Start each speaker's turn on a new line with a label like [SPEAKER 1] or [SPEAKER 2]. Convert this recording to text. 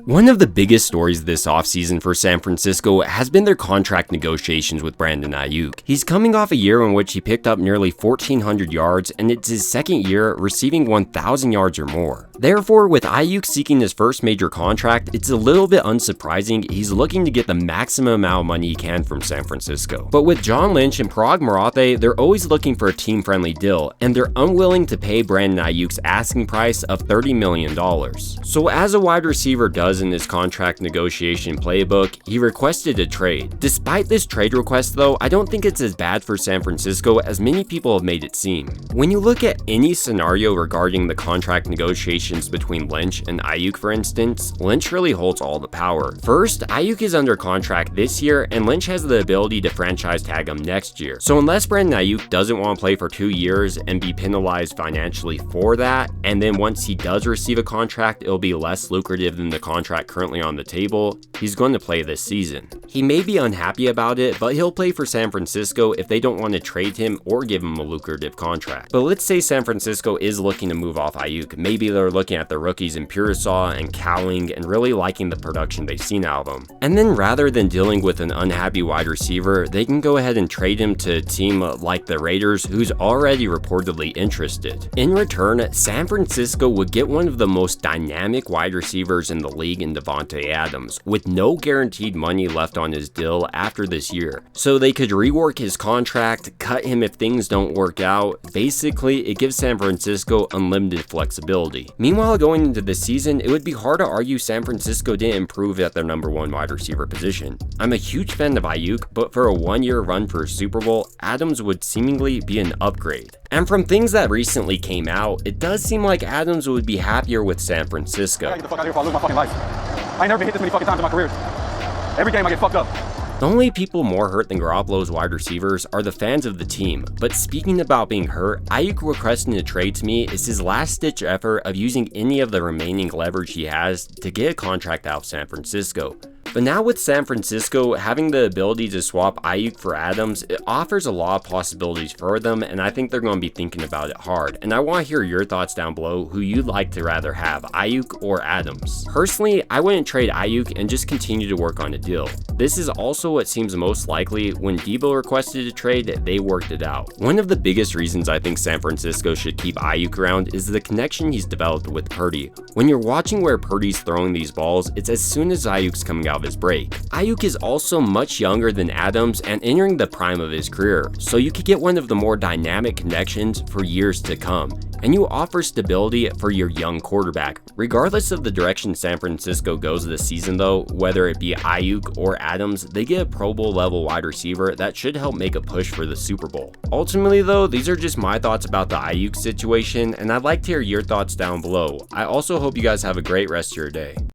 [SPEAKER 1] One of the biggest stories this offseason for San Francisco has been their contract negotiations with Brandon Aiyuk. He's coming off a year in which he picked up nearly 1,400 yards, and it's his second year receiving 1,000 yards or more. Therefore, with Aiyuk seeking his first major contract, it's a little bit unsurprising he's looking to get the maximum amount of money he can from San Francisco. But with John Lynch and Parag Marathe, they're always looking for a team-friendly deal, and they're unwilling to pay Brandon Aiyuk's asking price of $30 million. So as a wide receiver does in his contract negotiation playbook, he requested a trade. Despite this trade request though, I don't think it's as bad for San Francisco as many people have made it seem. When you look at any scenario regarding the contract negotiations between Lynch and Aiyuk, for instance, Lynch really holds all the power. First, Aiyuk is under contract this year, and Lynch has the ability to franchise tag him next year. So unless Brandon Aiyuk doesn't want to play for 2 years and be penalized financially for that, and then once he does receive a contract, it'll be less lucrative than the contract currently on the table, he's going to play this season. He may be unhappy about it, but he'll play for San Francisco if they don't want to trade him or give him a lucrative contract. But let's say San Francisco is looking to move off Aiyuk. Maybe they're looking at the rookies in Purisaw and Cowling and really liking the production they've seen out of him. And then rather than dealing with an unhappy wide receiver, they can go ahead and trade him to a team like the Raiders, who's already reportedly interested. In return, San Francisco would get one of the most dynamic wide receivers in the league in Davante Adams, with no guaranteed money left on his deal after this year. So they could rework his contract, cut him if things don't work out. Basically, it gives San Francisco unlimited flexibility. Meanwhile, going into this season, it would be hard to argue San Francisco didn't improve at their number one wide receiver position. I'm a huge fan of Aiyuk, but for a 1-year run for a Super Bowl, Adams would seemingly be an upgrade. And from things that recently came out, it does seem like Adams would be happier with San Francisco.
[SPEAKER 2] I gotta get the fuck out of here before I lose my fucking life. I ain't never been hit this many fucking times in my career. Every game I get fucked up.
[SPEAKER 1] The only people more hurt than Garoppolo's wide receivers are the fans of the team. But speaking about being hurt, Aiyuk requesting a trade to me is his last-ditch effort of using any of the remaining leverage he has to get a contract out of San Francisco. But now with San Francisco having the ability to swap Aiyuk for Adams, it offers a lot of possibilities for them, and I think they're going to be thinking about it hard. And I want to hear your thoughts down below, who you'd like to rather have, Aiyuk or Adams. Personally, I wouldn't trade Aiyuk and just continue to work on a deal. This is also what seems most likely. When Debo requested a trade, they worked it out. One of the biggest reasons I think San Francisco should keep Aiyuk around is the connection he's developed with Purdy. When you're watching where Purdy's throwing these balls, it's as soon as Aiyuk's coming out of his break. Aiyuk is also much younger than Adams and entering the prime of his career, so you could get one of the more dynamic connections for years to come. And you offer stability for your young quarterback. Regardless of the direction San Francisco goes this season though, whether it be Aiyuk or Adams, they get a Pro Bowl level wide receiver that should help make a push for the Super Bowl. Ultimately though, these are just my thoughts about the Aiyuk situation, and I'd like to hear your thoughts down below. I also hope you guys have a great rest of your day.